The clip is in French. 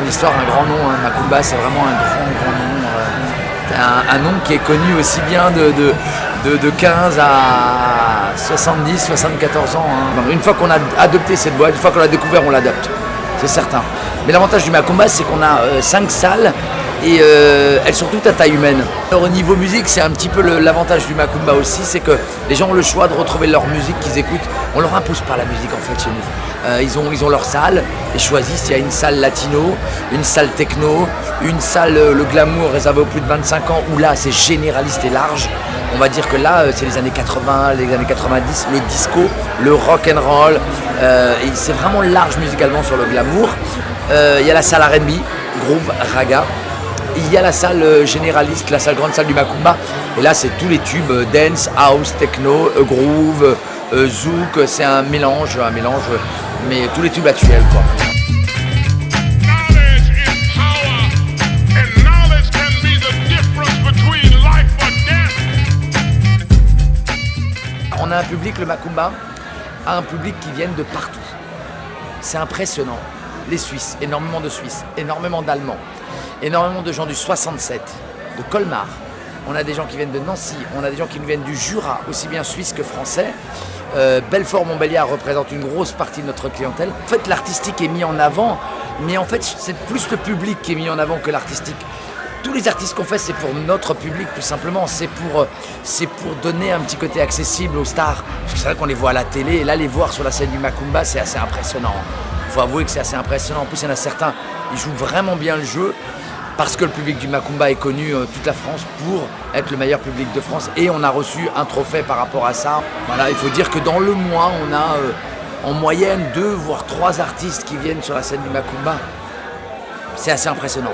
Histoire, un grand nom, hein. Macumba, c'est vraiment un grand nom. Un nom qui est connu aussi bien de 15 à 70, 74 ans. Hein. Une fois qu'on a adopté cette boîte, une fois qu'on l'a découvert, on l'adopte. C'est certain. Mais l'avantage du Macumba, c'est qu'on a 5 salles et elles sont toutes à taille humaine. Alors, au niveau musique, c'est un petit peu l'avantage du Macumba aussi, c'est que les gens ont le choix de retrouver leur musique qu'ils écoutent. On leur impose pas la musique en fait chez nous. Ils ont leur salle et choisissent. Il y a une salle latino, une salle techno, une salle le glamour réservée aux plus de 25 ans où là c'est généraliste et large. On va dire que là c'est les années 80, les années 90, le disco, le rock and roll. Et c'est vraiment large musicalement sur le glamour. Il y a la salle R&B, groove, raga. Il y a la salle généraliste, la grande salle du Macumba. Et là c'est tous les tubes dance, house, techno, groove, zouk. C'est un mélange, mais tous les tubes actuels quoi. On a un public, le Macumba a un public qui vient de partout. C'est impressionnant. Les Suisses, énormément de Suisses, énormément d'Allemands, énormément de gens du 67, de Colmar. On a des gens qui viennent de Nancy, on a des gens qui nous viennent du Jura, aussi bien suisse que français. Belfort-Montbéliard représente une grosse partie de notre clientèle. En fait, l'artistique est mis en avant, mais en fait, c'est plus le public qui est mis en avant que l'artistique. Tous les artistes qu'on fait, c'est pour notre public, tout simplement. C'est pour donner un petit côté accessible aux stars. Parce que c'est vrai qu'on les voit à la télé, et là, les voir sur la scène du Macumba, c'est assez impressionnant. Il faut avouer que c'est assez impressionnant. En plus, il y en a certains, ils jouent vraiment bien le jeu, parce que le public du Macumba est connu toute la France pour être le meilleur public de France. Et on a reçu un trophée par rapport à ça. Voilà, il faut dire que dans le mois, on a en moyenne 2 voire 3 artistes qui viennent sur la scène du Macumba. C'est assez impressionnant.